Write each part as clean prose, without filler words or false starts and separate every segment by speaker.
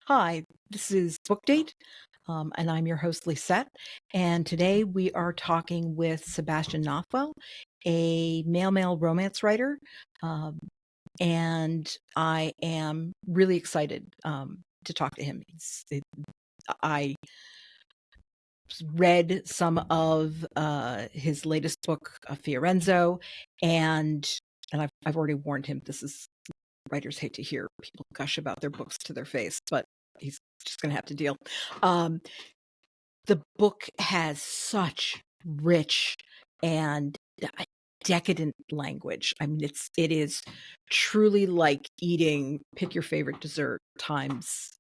Speaker 1: Hi, this is Book Date, and I'm your host, Lisette. And today we are talking with Sebastian Nothwell, a male romance writer. Um, and I am really excited to talk to him. I read some of his latest book, Fiorenzo, and I've already warned him this is writers hate to hear people gush about their books to their face, but he's just going to have to deal. The book has such rich and decadent language. I mean, it is truly like eating pick your favorite dessert times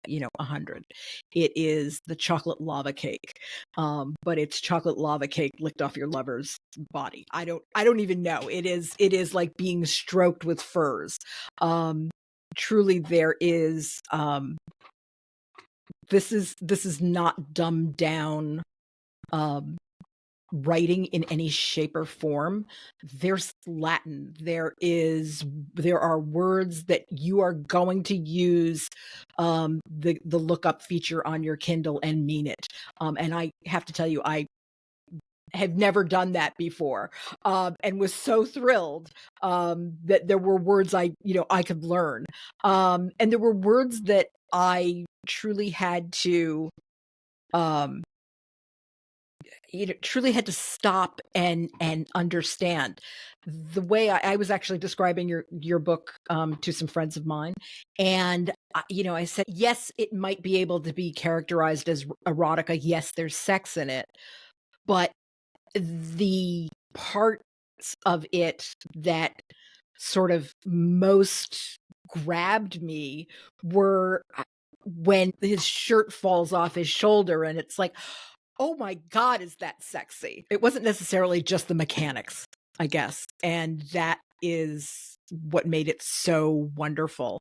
Speaker 1: 100. It is the chocolate lava cake, but it's chocolate lava cake licked off your lover's body. I don't even know. It is like being stroked with furs. Truly, there is. This is not dumbed down um, writing in any shape or form. There's Latin. There are words that you are going to use the lookup feature on your Kindle and mean it. And I have to tell you, I have never done that before, and was so thrilled that there were words I could learn, and there were words that I truly had to um, truly had to stop and understand. The way I was actually describing your book to some friends of mine, and I said, yes, it might be able to be characterized as erotica. Yes, there's sex in it, but the parts of it that sort of most grabbed me were when his shirt falls off his shoulder and it's like, oh my God, is that sexy? It wasn't necessarily just the mechanics, I guess. And that is what made it so wonderful.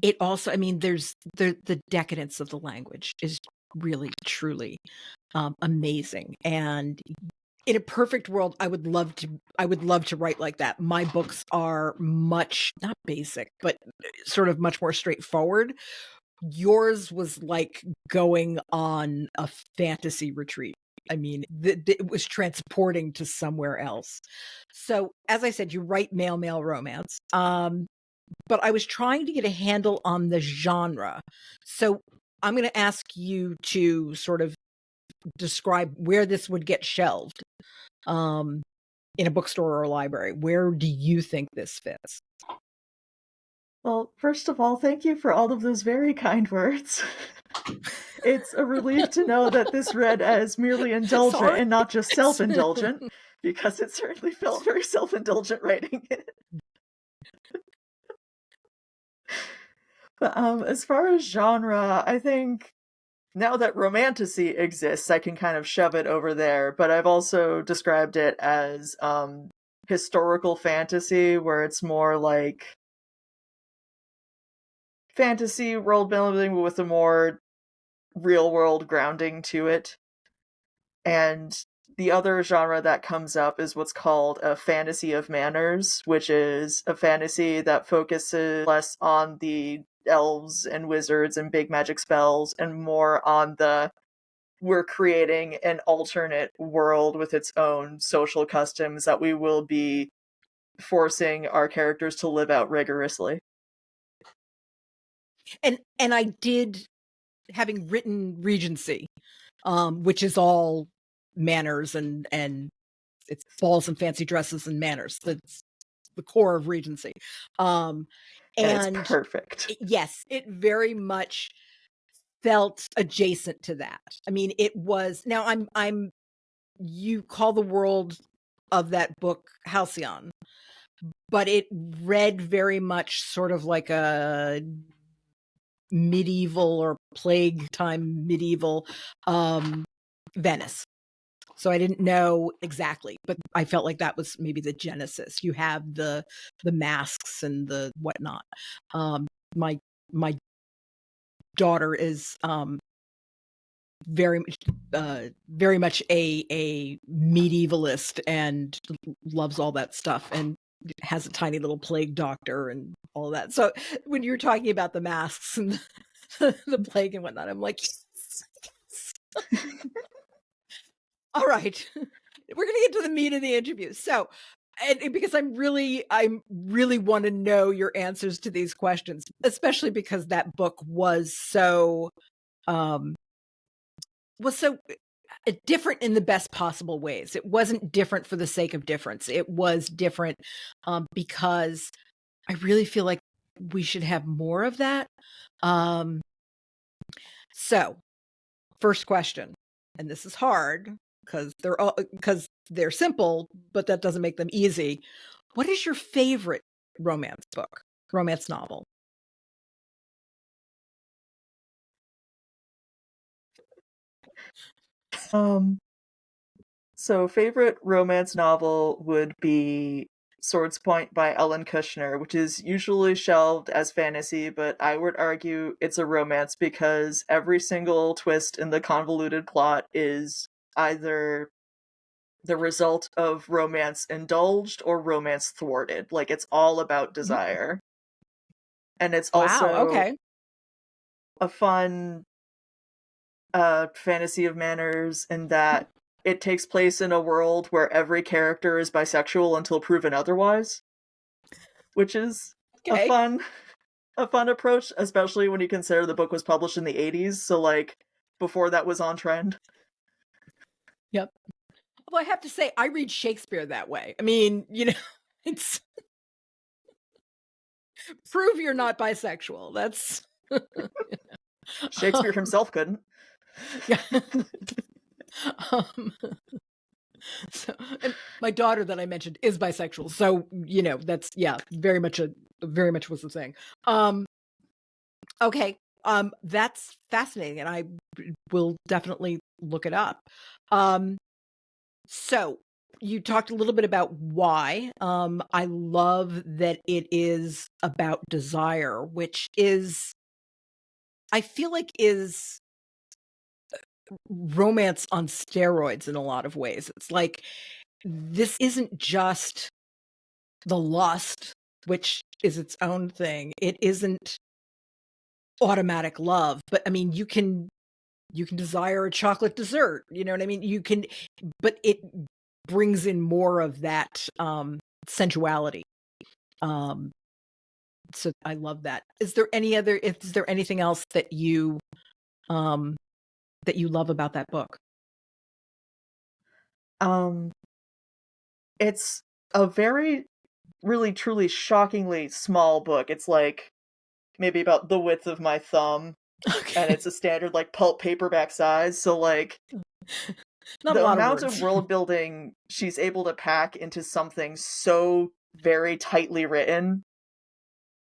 Speaker 1: It also, I mean, there's the decadence of the language is really, truly amazing. And in a perfect world, I would love to write like that. My books are much, not basic, but sort of much more straightforward. Yours was like going on a fantasy retreat. I mean, it was transporting to somewhere else. So, as I said, you write male romance. But I was trying to get a handle on the genre. So, I'm going to ask you to sort of describe where this would get shelved um, in a bookstore or a library. Where do you think this fits?
Speaker 2: Well, first of all, thank you for all of those very kind words. It's a relief to know that this read as merely indulgent
Speaker 1: Sorry.
Speaker 2: and not just self-indulgent, because it certainly felt very self-indulgent writing it. But as far as genre, I think now that romantasy exists, I can kind of shove it over there, but I've also described it as historical fantasy, where it's more like fantasy world building with a more real world grounding to it. And the other genre that comes up is what's called a fantasy of manners, which is a fantasy that focuses less on the elves and wizards and big magic spells and more on the we're creating an alternate world with its own social customs that we will be forcing our characters to live out rigorously.
Speaker 1: And I did, having written Regency, which is all manners and it's balls and fancy dresses and manners. That's the core of Regency. Um,
Speaker 2: And it's
Speaker 1: and
Speaker 2: perfect.
Speaker 1: yes, it very much felt adjacent to that. I mean, it was, now I'm you call the world of that book Halcyon, but it read very much sort of like a medieval or plague time medieval Venice. So I didn't know exactly, but I felt like that was maybe the genesis. You have the masks and the whatnot. My my daughter is very much a medievalist and loves all that stuff. And has a tiny little plague doctor and all that. So when you're talking about the masks and the plague and whatnot, I'm like, yes, yes. All right. We're gonna get to the meat of the interview. So, and because I really want to know your answers to these questions, especially because that book um was so different in the best possible ways. It wasn't different for the sake of difference. It was different because I really feel like we should have more of that. Um, so, first question, and this is hard because they're simple, but that doesn't make them easy. What is your favorite romance novel?
Speaker 2: So favorite romance novel would be Swords Point by Ellen Kushner, which is usually shelved as fantasy, but I would argue it's a romance because every single twist in the convoluted plot is either the result of romance indulged or romance thwarted. Like, it's all about
Speaker 1: Mhm.
Speaker 2: desire. And it's
Speaker 1: Wow.
Speaker 2: also
Speaker 1: Okay.
Speaker 2: a fun fantasy of manners in that it takes place in a world where every character is bisexual until proven otherwise, which is a
Speaker 1: Okay.
Speaker 2: fun a fun approach, especially when you consider the book was published in the 80s, so like before that was on trend.
Speaker 1: Yep. Well, I have to say, I read Shakespeare that way. I mean, it's prove you're not bisexual. That's
Speaker 2: Shakespeare
Speaker 1: um,
Speaker 2: himself couldn't.
Speaker 1: yeah. um, so, and my daughter that I mentioned is bisexual, so that's very much was the thing. Okay, that's fascinating, and I will definitely look it up. Um, so you talked a little bit about why. I love that it is about desire, which is I feel like is romance on steroids in a lot of ways. It's like this isn't just the lust, which is its own thing. It isn't automatic love, but I mean, you can desire a chocolate dessert, you know what I mean? But it brings in more of that sensuality. Um, so I love that. Is there anything else um that you love about that book?
Speaker 2: Um it's a very really truly shockingly small book. It's like maybe about the width of my thumb, and
Speaker 1: Okay.
Speaker 2: it's a standard like pulp paperback size, so like
Speaker 1: Not a
Speaker 2: the
Speaker 1: lot of
Speaker 2: amount of
Speaker 1: words.
Speaker 2: world building she's able to pack into something so very tightly written.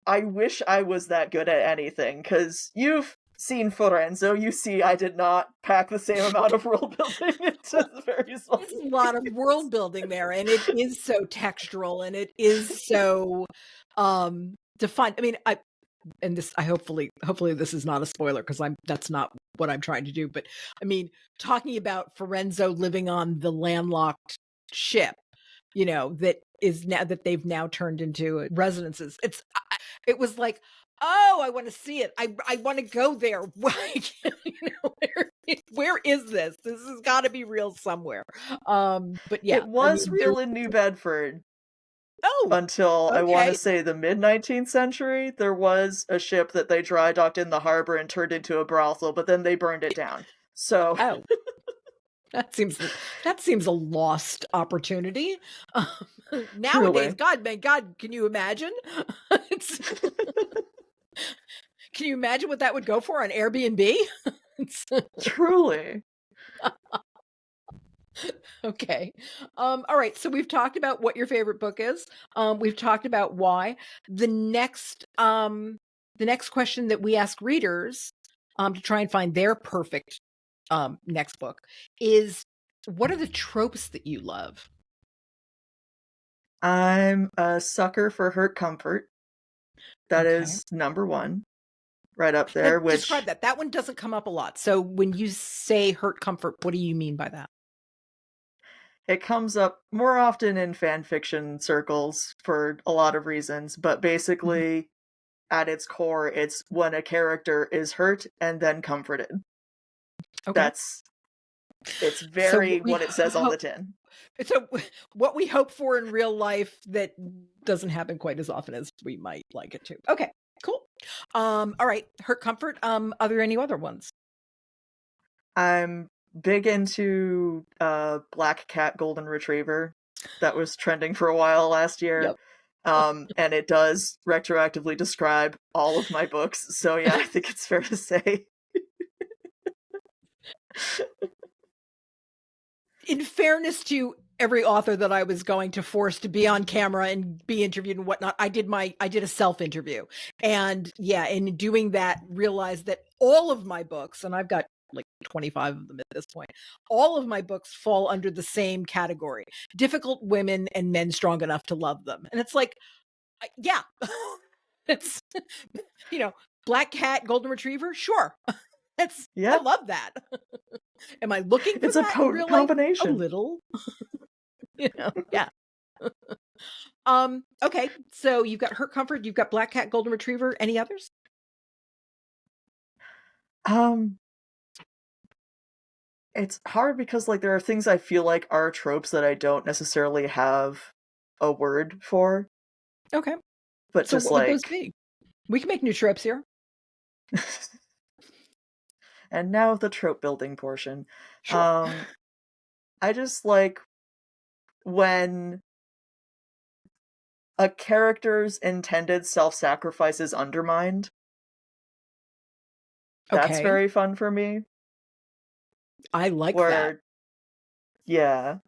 Speaker 2: I wish I was that good at anything, because you've seen Forenzo, you see I did not pack the same amount of world building into the very small
Speaker 1: There's a lot of world building there, and it is so textural, and it is so defined. I mean, I hopefully this is not a spoiler because that's not what I'm trying to do. But I mean, talking about Forenzo living on the landlocked ship, that they've now turned into residences. It was like, oh, I want to see it. I want to go there. Like, where is this? This has got to be real somewhere. But yeah,
Speaker 2: It
Speaker 1: I
Speaker 2: was
Speaker 1: mean, there.
Speaker 2: real in New Bedford
Speaker 1: Oh,
Speaker 2: until I want to
Speaker 1: okay.
Speaker 2: say the mid 19th century. There was a ship that they dry docked in the harbor and turned into a brothel, but then they burned it down. So,
Speaker 1: Oh, that seems a lost opportunity. Nowadays,
Speaker 2: truly.
Speaker 1: God, can you imagine? It's Can you imagine what that would go for on Airbnb? It's
Speaker 2: Truly.
Speaker 1: okay. All right, so we've talked about what your favorite book is. We've talked about why. The next question that we ask readers, to try and find their perfect, next book is, what are the tropes that you love?
Speaker 2: I'm a sucker for hurt comfort. That
Speaker 1: Okay.
Speaker 2: is number one, right up
Speaker 1: Now
Speaker 2: there,
Speaker 1: describe
Speaker 2: which
Speaker 1: that. That one doesn't come up a lot. So when you say hurt comfort, what do you mean by that?
Speaker 2: It comes up more often in fan fiction circles for a lot of reasons, but
Speaker 1: Mhm.
Speaker 2: basically, at its core, it's when a character is hurt and then comforted.
Speaker 1: Okay.
Speaker 2: That's it's
Speaker 1: So
Speaker 2: very what it says on the tin.
Speaker 1: so what we hope for in real life that doesn't happen quite as often as we might like it to. Okay, cool. All right, hurt comfort. Are there any other ones?
Speaker 2: I'm big into Black Cat Golden Retriever. That was trending for a while last year.
Speaker 1: Yep.
Speaker 2: And it does retroactively describe all of my books. So yeah, I think it's fair to say.
Speaker 1: In fairness to every author that I was going to force to be on camera and be interviewed and whatnot, I did a self interview, and yeah, in doing that, realized that all of my books, and I've got like 25 of them at this point, all of my books fall under the same category: difficult women and men strong enough to love them. And it's like, yeah, it's you know, Black Cat, Golden Retriever, sure, it's I
Speaker 2: Yeah,
Speaker 1: love that. Am I looking for
Speaker 2: it's a
Speaker 1: that in
Speaker 2: potent
Speaker 1: real life? A
Speaker 2: combination.
Speaker 1: little, yeah. Okay, so you've got Hurt Comfort, you've got Black Cat, Golden Retriever. Any others?
Speaker 2: Um, it's hard because like there are things I feel like are tropes that I don't necessarily have a word for,
Speaker 1: Okay,
Speaker 2: but
Speaker 1: so
Speaker 2: just
Speaker 1: what would those
Speaker 2: like
Speaker 1: be? We can make new tropes here.
Speaker 2: and now the trope building portion.
Speaker 1: Sure.
Speaker 2: Um, I just like when a character's intended self-sacrifice is undermined. That's
Speaker 1: Okay,
Speaker 2: very fun for me.
Speaker 1: I like that.
Speaker 2: Where, yeah,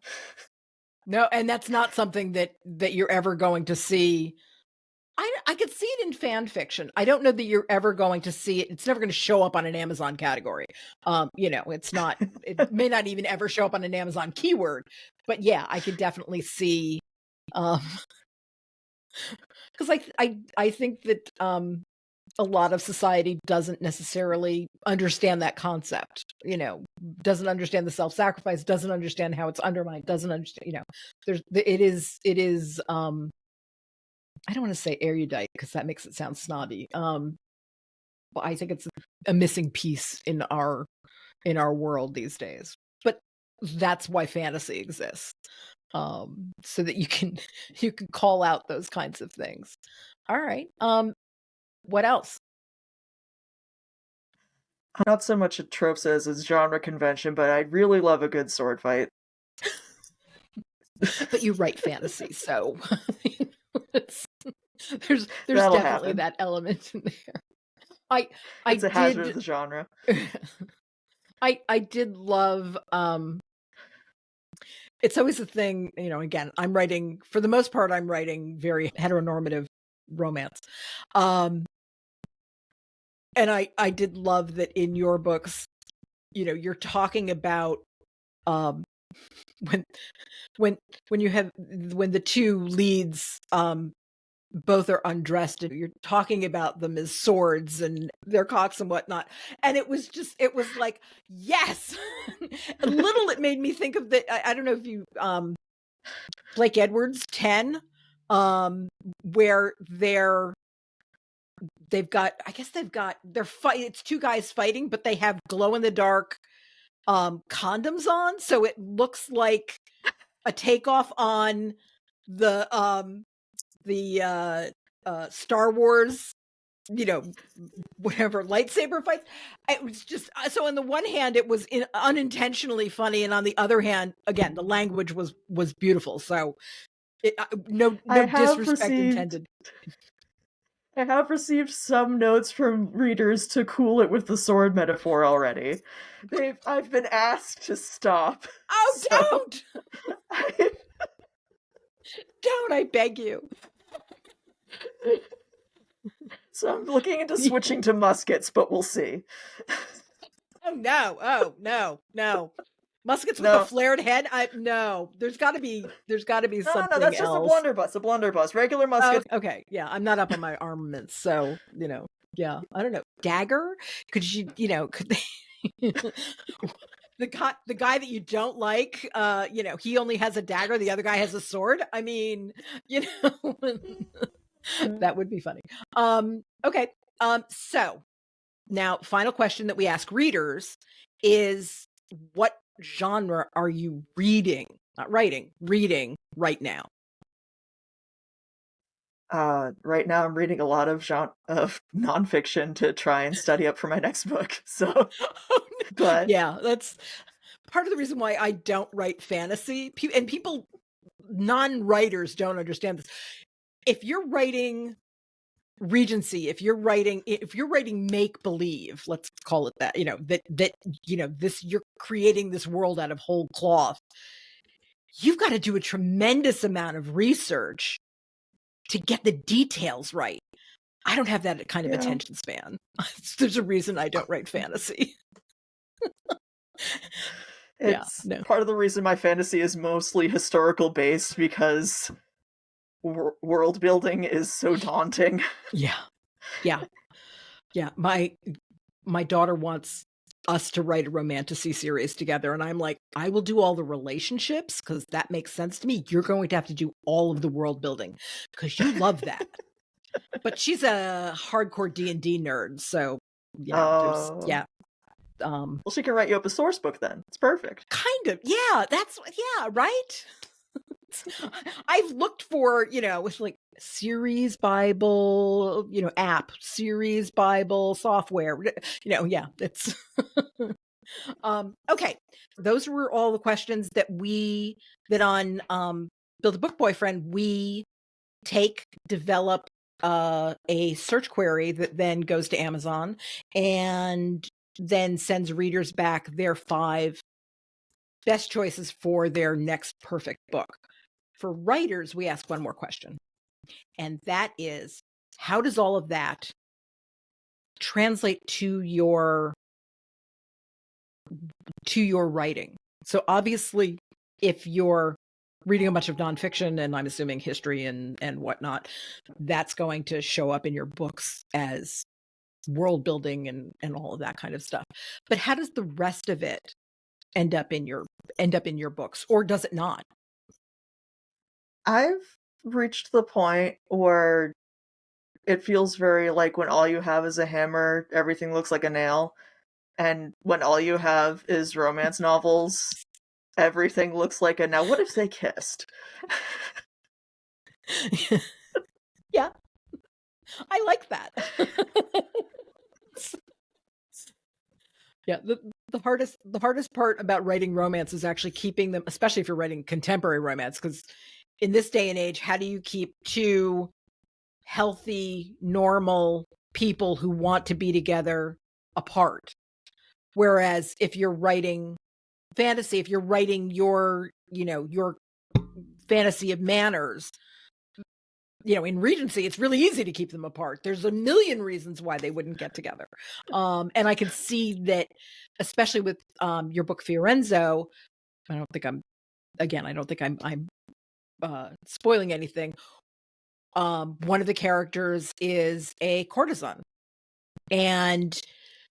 Speaker 1: No, and that's not something that you're ever going to see. I could see it in fan fiction. I don't know that you're ever going to see it. It's never going to show up on an Amazon category. It's not. It may not even ever show up on an Amazon keyword. But yeah, I could definitely see. Um, because I think that a lot of society doesn't necessarily understand that concept, doesn't understand the self-sacrifice, doesn't understand how it's undermined, doesn't understand, it is I don't want to say erudite because that makes it sound snobby. But I think it's a missing piece in our world these days. But that's why fantasy exists. So that you can you can call out those kinds of things. All right. What else?
Speaker 2: not so much a trope as a genre convention, but I really love a good sword fight.
Speaker 1: But you write fantasy, so it's, there's
Speaker 2: That'll
Speaker 1: definitely
Speaker 2: happen.
Speaker 1: that element in there. I I
Speaker 2: It's a hazard of
Speaker 1: did
Speaker 2: the genre.
Speaker 1: I did love it's always a thing, again, I'm writing for the most part I'm writing very heteronormative romance. Um and I did love that in your books, you're talking about um when when when the two leads both are undressed and you're talking about them as swords and their cocks and whatnot, and it was like, yes. A little, it made me think of I don't know if you Blake Edwards 10, where they're fight it's two guys fighting, but they have glow in the dark condoms on, so it looks like a takeoff on the Star Wars, you know, whatever lightsaber fights. It was just so on the one hand it was unintentionally funny, and on the other hand, again, the language was beautiful. So no
Speaker 2: I have
Speaker 1: disrespect
Speaker 2: received
Speaker 1: intended.
Speaker 2: I have received some notes from readers to cool it with the sword metaphor already. I've been asked to stop.
Speaker 1: Oh,
Speaker 2: So I,
Speaker 1: don't, I beg you.
Speaker 2: so I'm looking into switching to muskets, but we'll see.
Speaker 1: Oh no. Muskets with a
Speaker 2: No.
Speaker 1: flared head? No. There's got to be
Speaker 2: No,
Speaker 1: something
Speaker 2: that's just
Speaker 1: else.
Speaker 2: a blunderbuss. Regular
Speaker 1: Oh,
Speaker 2: muskets.
Speaker 1: okay. Yeah, I'm not up on my armaments, so, yeah. I don't know. Dagger? Could they the guy that you don't like, he only has a dagger, the other guy has a sword. I mean, that would be funny. Okay. So now, final question that we ask readers is, what genre are you reading? Not writing, reading right now.
Speaker 2: Right now I'm reading a lot of nonfiction to try and study up for my next book. So, but
Speaker 1: yeah, that's part of the reason why I don't write fantasy. And people, non-writers, don't understand this. If you're writing Regency, if you're writing make believe, let's call it that, this, you're creating this world out of whole cloth. You've got to do a tremendous amount of research to get the details right. I don't have that kind of attention span. There's a reason I don't write fantasy.
Speaker 2: it's part of the reason my fantasy is mostly historical based, because world building is so daunting.
Speaker 1: Yeah. My daughter wants us to write a romantasy series together, and I'm like, I will do all the relationships because that makes sense to me. You're going to have to do all of the world building because you love that. But she's a hardcore D&D nerd, so well,
Speaker 2: she can write you up a source book then. It's perfect.
Speaker 1: Kind of. Yeah, right? I've looked for, with like series Bible, app, series Bible software, it's okay. Those were all the questions that on Build a Book Boyfriend, we develop a search query that then goes to Amazon and then sends readers back their 5 best choices for their next perfect book. For writers, we ask one more question, and that is, how does all of that translate to your writing? So obviously, if you're reading a bunch of nonfiction, and I'm assuming history and whatnot, that's going to show up in your books as world building and all of that kind of stuff. But how does the rest of it end up in your books, or does it not?
Speaker 2: I've reached the point where it feels very like when all you have is a hammer, everything looks like a nail. And when all you have is romance novels, everything looks like a now what if they kissed?
Speaker 1: Yeah. I like that. Yeah, the hardest part about writing romance is actually keeping them, especially if you're writing contemporary romance, because in this day and age, how do you keep 2 healthy, normal people who want to be together apart? Whereas if you're writing fantasy, if you're writing your fantasy of manners, in Regency, it's really easy to keep them apart. There's a million reasons why they wouldn't get together. And I can see that, especially with your book Fiorenzo. I don't think I'm spoiling anything. One of the characters is a courtesan, and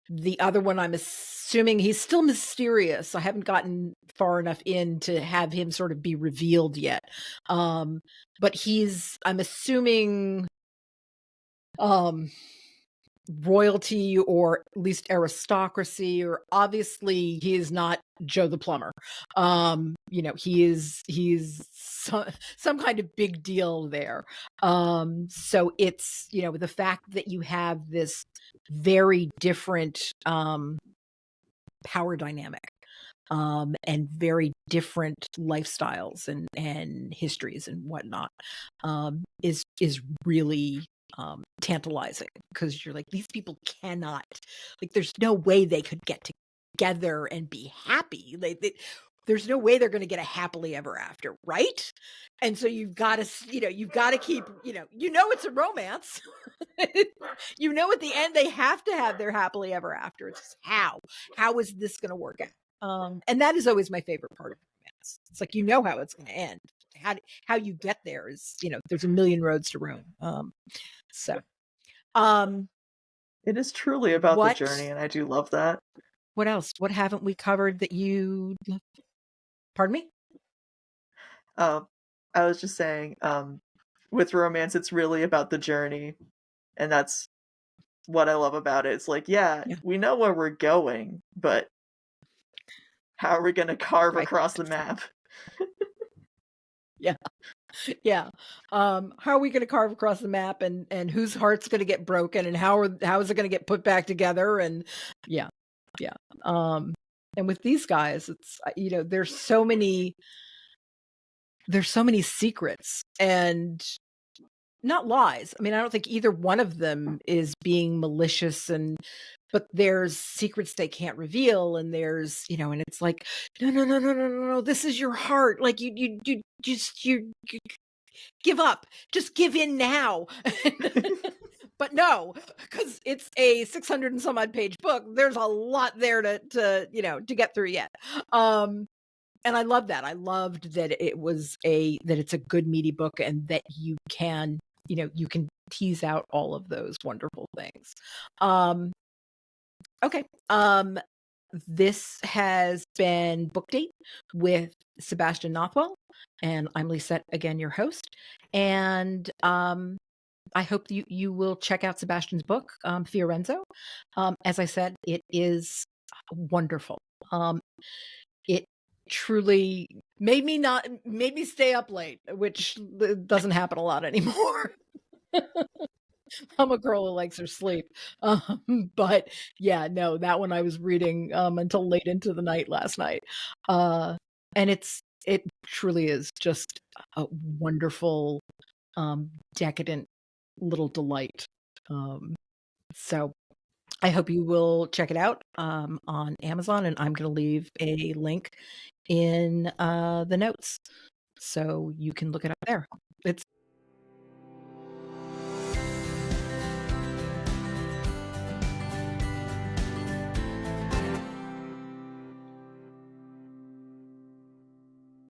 Speaker 1: the other one, I'm assuming he's still mysterious. I haven't gotten far enough in to have him sort of be revealed yet. But I'm assuming, royalty, or at least aristocracy, or obviously he is not Joe the plumber. He's some kind of big deal there. So it's, the fact that you have this very different power dynamic, and very different lifestyles and histories and whatnot, is really tantalizing, because you're like, these people cannot, like, there's no way they could get together and be happy. There's no way they're going to get a happily ever after, right? And so you've got to keep, it's a romance. At the end they have to have their happily ever after. It's just, how is this going to work out? And that is always my favorite part of romance. It's like, how it's going to end. How you get there is, there's a million roads to Rome. So
Speaker 2: it is truly about the journey, and I do love that.
Speaker 1: What else? What haven't we covered that you pardon me?
Speaker 2: I was just saying, with romance, it's really about the journey, and that's what I love about it. It's like, yeah,
Speaker 1: Yeah,
Speaker 2: we know where we're going, but how are we gonna carve
Speaker 1: right.
Speaker 2: across the map?
Speaker 1: Yeah. Yeah. How are we gonna carve across the map, and whose heart's gonna get broken, and how is it gonna get put back together, and yeah. Yeah. Um, and with these guys, it's, there's so many secrets and not lies. I mean, I don't think either one of them is being malicious, but there's secrets they can't reveal, and and it's like, no, no, no, no, no, no, no, this is your heart. Like you give up, just give in now. But no, because it's a 600 and some odd page book. There's a lot there to get through yet. And I love that. I loved that it's a good meaty book, and that you can tease out all of those wonderful things. Um, okay. This has been Book Date with Sebastian Nothwell, and I'm Lisette, again, your host. And I hope you will check out Sebastian's book, Fiorenzo. As I said, it is wonderful. It truly made me stay up late, which doesn't happen a lot anymore. I'm a girl who likes her sleep. But yeah, no, that one I was reading until late into the night last night. And it truly is just a wonderful, decadent little delight. So I hope you will check it out on Amazon, and I'm going to leave a link in the notes so you can look it up there. It's